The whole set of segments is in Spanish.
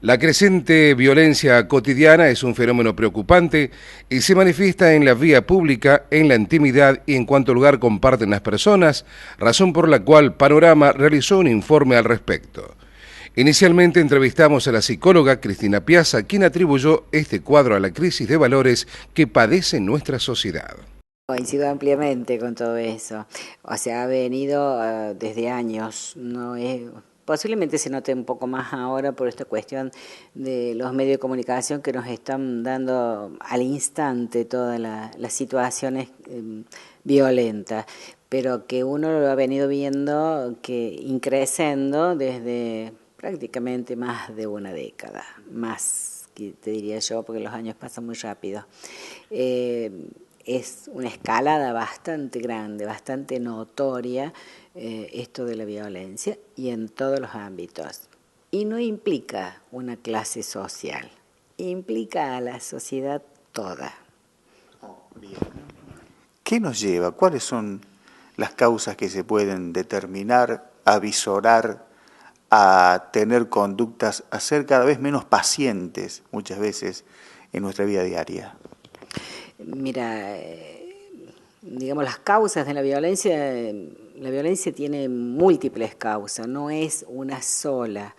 La creciente violencia cotidiana es un fenómeno preocupante y se manifiesta en la vía pública, en la intimidad y en cuánto lugar comparten las personas, razón por la cual Panorama realizó un informe al respecto. Inicialmente entrevistamos a la psicóloga Cristina Piazza, quien atribuyó este cuadro a la crisis de valores que padece nuestra sociedad. Coincido ampliamente con todo eso. O sea, ha venido desde años, no es, posiblemente se note un poco más ahora por esta cuestión de los medios de comunicación que nos están dando al instante todas las situaciones violentas, pero que uno lo ha venido viendo que increciendo desde prácticamente más de una década, más que te diría yo, porque los años pasan muy rápido. Es una escalada bastante grande, bastante notoria esto de la violencia y en todos los ámbitos. Y no implica una clase social, implica a la sociedad toda. ¿Qué nos lleva? ¿Cuáles son las causas que se pueden determinar, avisorar, a tener conductas, a ser cada vez menos pacientes muchas veces en nuestra vida diaria? Mira, digamos, las causas de la violencia tiene múltiples causas, no es una sola.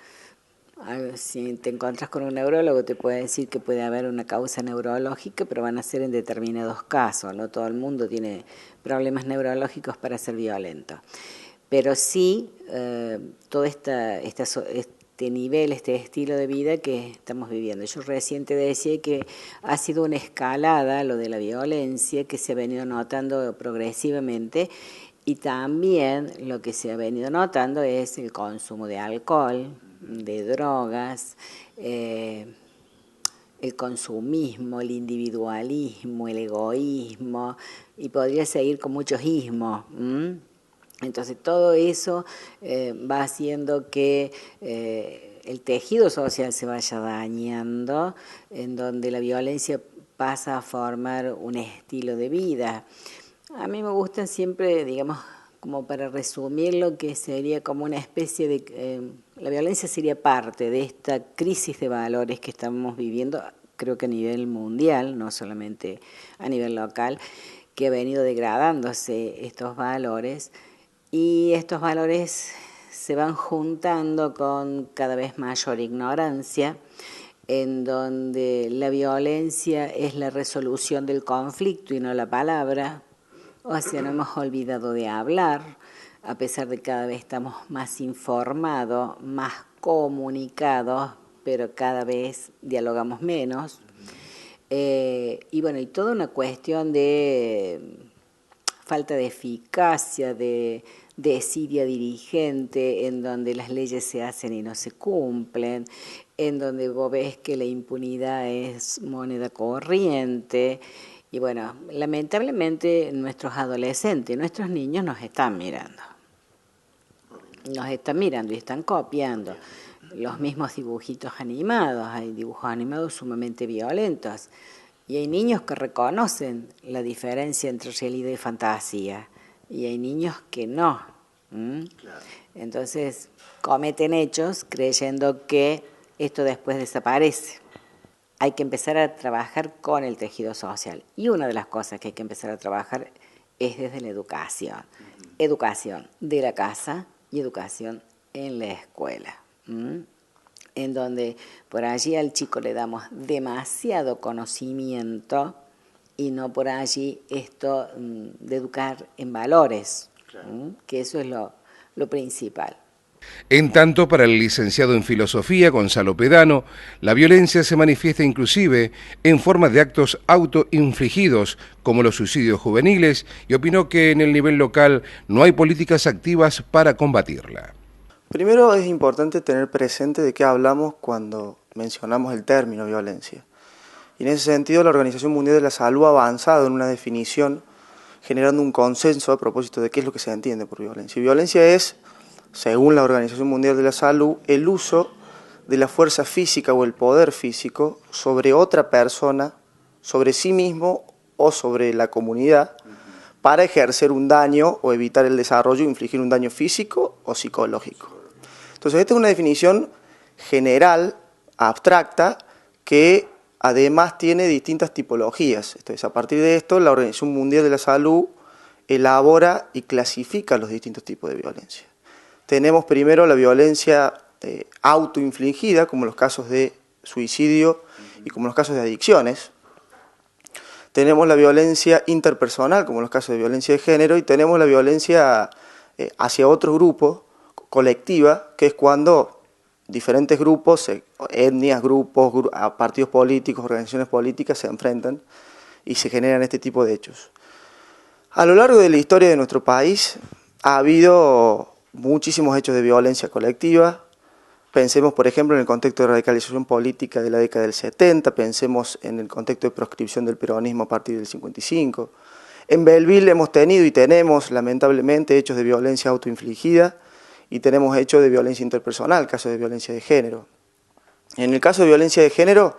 Si te encuentras con un neurólogo te puede decir que puede haber una causa neurológica, pero van a ser en determinados casos, no todo el mundo tiene problemas neurológicos para ser violento. Pero sí, todo este nivel, este estilo de vida que estamos viviendo. Yo recién te decía que ha sido una escalada lo de la violencia que se ha venido notando progresivamente, y también lo que se ha venido notando es el consumo de alcohol, de drogas, el consumismo, el individualismo, el egoísmo, y podría seguir con muchos ismos. Entonces todo eso va haciendo que el tejido social se vaya dañando, en donde la violencia pasa a formar un estilo de vida. A mí me gusta siempre, digamos, como para resumirlo, que sería como una especie de... la violencia sería parte de esta crisis de valores que estamos viviendo, creo que a nivel mundial, no solamente a nivel local, que ha venido degradándose estos valores. Y estos valores se van juntando con cada vez mayor ignorancia, en donde la violencia es la resolución del conflicto y no la palabra. O sea, no hemos olvidado de hablar, a pesar de que cada vez estamos más informados, más comunicados, pero cada vez dialogamos menos. Y bueno, y toda una cuestión de falta de eficacia, de desidia dirigente, en donde las leyes se hacen y no se cumplen, en donde vos ves que la impunidad es moneda corriente. Y bueno, lamentablemente nuestros adolescentes, nuestros niños nos están mirando. Nos están mirando y están copiando los mismos dibujitos animados. Hay dibujos animados sumamente violentos. Y hay niños que reconocen la diferencia entre realidad y fantasía. Y hay niños que no. Claro. Entonces cometen hechos creyendo que esto después desaparece. Hay que empezar a trabajar con el tejido social. Y una de las cosas que hay que empezar a trabajar es desde la educación. Educación de la casa y educación en la escuela. En donde por allí al chico le damos demasiado conocimiento y no por allí esto de educar en valores, claro. Que eso es lo principal. En tanto, para el licenciado en Filosofía, Gonzalo Pedano, la violencia se manifiesta inclusive en forma de actos autoinfligidos, como los suicidios juveniles, y opinó que en el nivel local no hay políticas activas para combatirla. Primero es importante tener presente de qué hablamos cuando mencionamos el término violencia. Y en ese sentido la Organización Mundial de la Salud ha avanzado en una definición generando un consenso a propósito de qué es lo que se entiende por violencia. Y violencia es, según la Organización Mundial de la Salud, el uso de la fuerza física o el poder físico sobre otra persona, sobre sí mismo o sobre la comunidad, para ejercer un daño o evitar el desarrollo, infligir un daño físico o psicológico. Entonces, esta es una definición general abstracta que además tiene distintas tipologías. Entonces, a partir de esto, la Organización Mundial de la Salud elabora y clasifica los distintos tipos de violencia. Tenemos primero la violencia autoinfligida, como los casos de suicidio y como los casos de adicciones. Tenemos la violencia interpersonal, como los casos de violencia de género, y tenemos la violencia hacia otro grupo, colectiva, que es cuando diferentes grupos, etnias, grupos, partidos políticos, organizaciones políticas se enfrentan y se generan este tipo de hechos. A lo largo de la historia de nuestro país ha habido muchísimos hechos de violencia colectiva. Pensemos, por ejemplo, en el contexto de radicalización política de la década del 70, pensemos en el contexto de proscripción del peronismo a partir del 55. En Belleville hemos tenido y tenemos, lamentablemente, hechos de violencia autoinfligida y tenemos hechos de violencia interpersonal, casos de violencia de género. En el caso de violencia de género,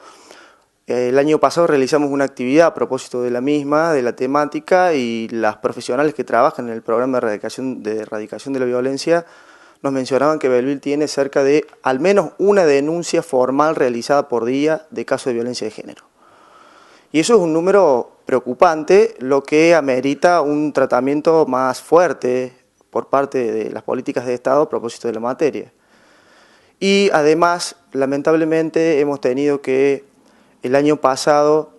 el año pasado realizamos una actividad a propósito de la misma, de la temática, y las profesionales que trabajan en el programa de erradicación de la violencia nos mencionaban que Belleville tiene cerca de al menos una denuncia formal realizada por día de casos de violencia de género. Y eso es un número preocupante, lo que amerita un tratamiento más fuerte por parte de las políticas de Estado a propósito de la materia. Y además, lamentablemente, hemos tenido que el año pasado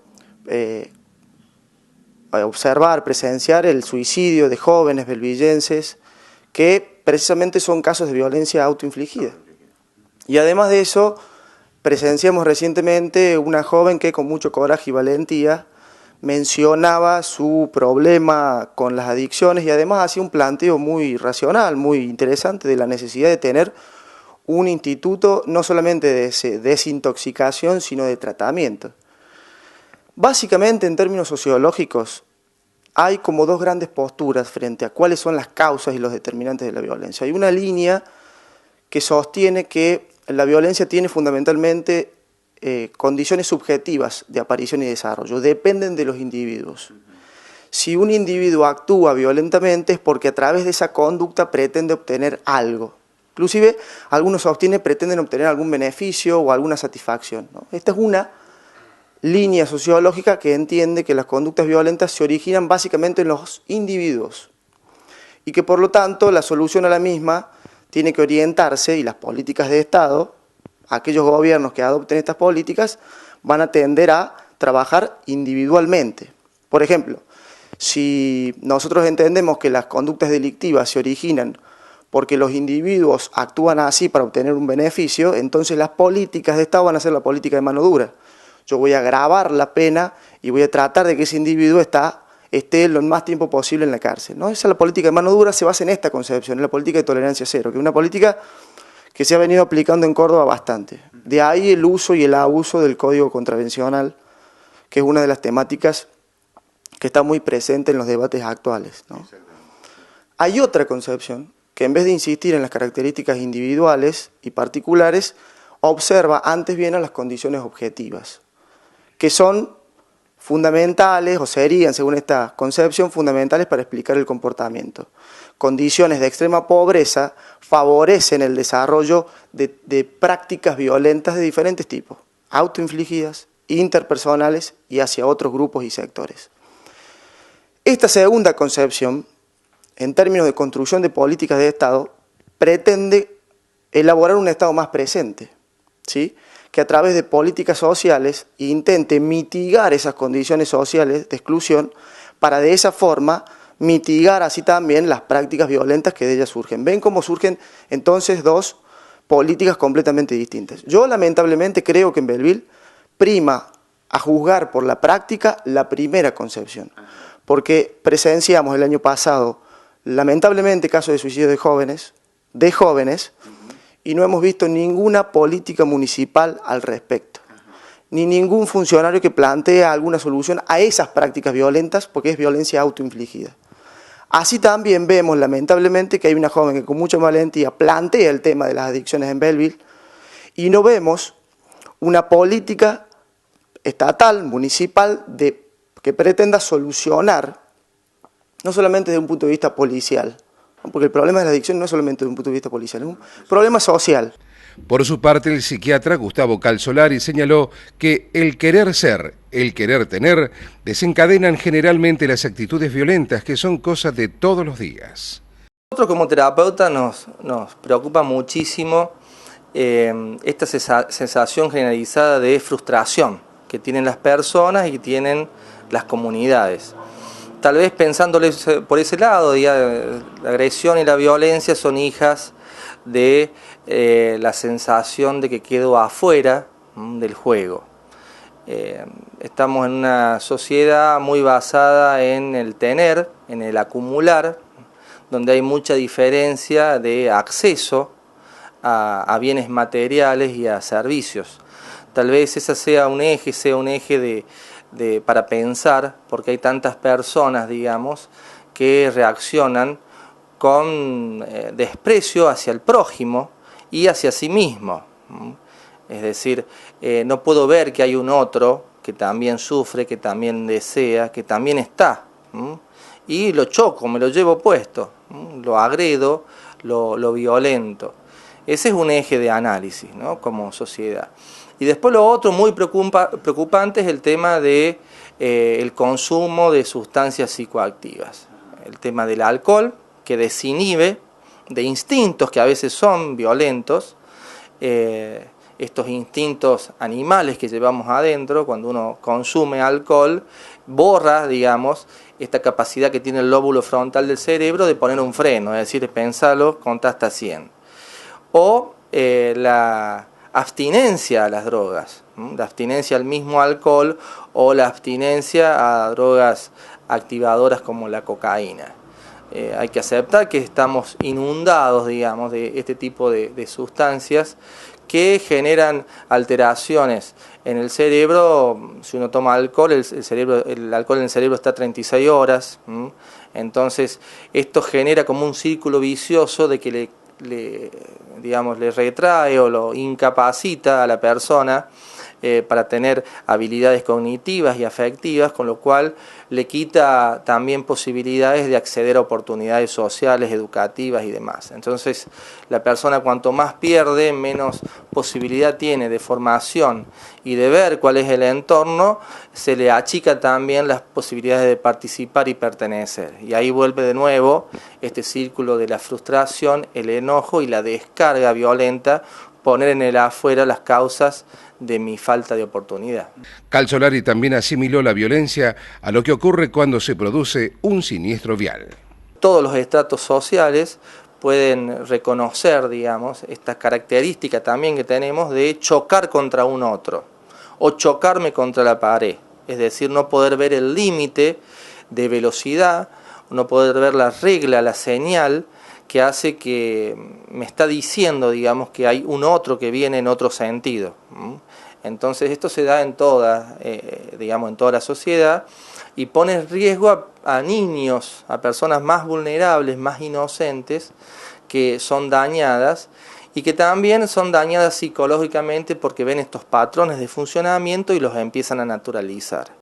observar, presenciar el suicidio de jóvenes belvillenses que precisamente son casos de violencia autoinfligida. Y además de eso, presenciamos recientemente una joven que con mucho coraje y valentía mencionaba su problema con las adicciones y además hacía un planteo muy racional, muy interesante de la necesidad de tener un instituto no solamente de desintoxicación, sino de tratamiento. Básicamente, en términos sociológicos, hay como dos grandes posturas frente a cuáles son las causas y los determinantes de la violencia. Hay una línea que sostiene que la violencia tiene fundamentalmente condiciones subjetivas de aparición y desarrollo, dependen de los individuos. Si un individuo actúa violentamente es porque a través de esa conducta pretende obtener algo. Inclusive, algunos sostienen pretenden obtener algún beneficio o alguna satisfacción, ¿no? Esta es una línea sociológica que entiende que las conductas violentas se originan básicamente en los individuos y que por lo tanto la solución a la misma tiene que orientarse, y las políticas de Estado, aquellos gobiernos que adopten estas políticas, van a tender a trabajar individualmente. Por ejemplo, si nosotros entendemos que las conductas delictivas se originan porque los individuos actúan así para obtener un beneficio, entonces las políticas de Estado van a ser la política de mano dura. Yo voy a agravar la pena y voy a tratar de que ese individuo esté lo más tiempo posible en la cárcel, ¿no? Esa es la política de mano dura, se basa en esta concepción, en la política de tolerancia cero, que es una política que se ha venido aplicando en Córdoba bastante. De ahí el uso y el abuso del código contravencional, que es una de las temáticas que está muy presente en los debates actuales, ¿no? Hay otra concepción que en vez de insistir en las características individuales y particulares, observa antes bien a las condiciones objetivas, que son fundamentales, o serían, según esta concepción, fundamentales para explicar el comportamiento. Condiciones de extrema pobreza favorecen el desarrollo de prácticas violentas de diferentes tipos, autoinfligidas, interpersonales y hacia otros grupos y sectores. Esta segunda concepción, en términos de construcción de políticas de Estado, pretende elaborar un Estado más presente, ¿sí?, que a través de políticas sociales intente mitigar esas condiciones sociales de exclusión para de esa forma mitigar así también las prácticas violentas que de ellas surgen. ¿Ven cómo surgen entonces dos políticas completamente distintas? Yo lamentablemente creo que en Belleville prima, a juzgar por la práctica, la primera concepción, porque presenciamos el año pasado lamentablemente casos de suicidio de jóvenes, y no hemos visto ninguna política municipal al respecto, ni ningún funcionario que plantee alguna solución a esas prácticas violentas, porque es violencia autoinfligida. Así también vemos, lamentablemente, que hay una joven que con mucha valentía plantea el tema de las adicciones en Belleville, y no vemos una política estatal, municipal, que pretenda solucionar, no solamente desde un punto de vista policial, porque el problema de la adicción no es solamente desde un punto de vista policial, es un problema social. Por su parte, el psiquiatra Gustavo Calzolari señaló que el querer ser, el querer tener, desencadenan generalmente las actitudes violentas que son cosas de todos los días. Nosotros como terapeuta nos preocupa muchísimo esta sensación generalizada de frustración que tienen las personas y que tienen las comunidades. Tal vez pensándoles por ese lado, la agresión y la violencia son hijas de la sensación de que quedo afuera del juego. Estamos en una sociedad muy basada en el tener, en el acumular, donde hay mucha diferencia de acceso a bienes materiales y a servicios. Tal vez ese sea un eje para pensar, porque hay tantas personas, digamos, que reaccionan con desprecio hacia el prójimo y hacia sí mismo. Es decir, no puedo ver que hay un otro que también sufre, que también desea, que también está. Y lo choco, me lo llevo puesto, lo agredo, lo violento. Ese es un eje de análisis, ¿no?, como sociedad. Y después lo otro muy preocupante es el tema de el consumo de sustancias psicoactivas. El tema del alcohol, que desinhibe de instintos que a veces son violentos, estos instintos animales que llevamos adentro. Cuando uno consume alcohol, borra, digamos, esta capacidad que tiene el lóbulo frontal del cerebro de poner un freno, es decir, pensarlo, contá hasta 100. O la abstinencia a las drogas, la abstinencia al mismo alcohol o la abstinencia a drogas activadoras como la cocaína. Hay que aceptar que estamos inundados, digamos, de este tipo de sustancias que generan alteraciones en el cerebro. Si uno toma alcohol, el alcohol en el cerebro está 36 horas, entonces esto genera como un círculo vicioso de que le retrae o lo incapacita a la persona para tener habilidades cognitivas y afectivas, con lo cual le quita también posibilidades de acceder a oportunidades sociales, educativas y demás. Entonces, la persona cuanto más pierde, menos posibilidad tiene de formación y de ver cuál es el entorno, se le achica también las posibilidades de participar y pertenecer. Y ahí vuelve de nuevo este círculo de la frustración, el enojo y la descarga violenta, poner en el afuera las causas de mi falta de oportunidad. Calzolari también asimiló la violencia a lo que ocurre cuando se produce un siniestro vial. Todos los estratos sociales pueden reconocer, digamos, esta característica también que tenemos de chocar contra un otro o chocarme contra la pared, es decir, no poder ver el límite de velocidad, no poder ver la regla, la señal que hace que me está diciendo, digamos, que hay un otro que viene en otro sentido. Entonces esto se da en toda la sociedad y pone en riesgo a niños, a personas más vulnerables, más inocentes, que son dañadas y que también son dañadas psicológicamente porque ven estos patrones de funcionamiento y los empiezan a naturalizar.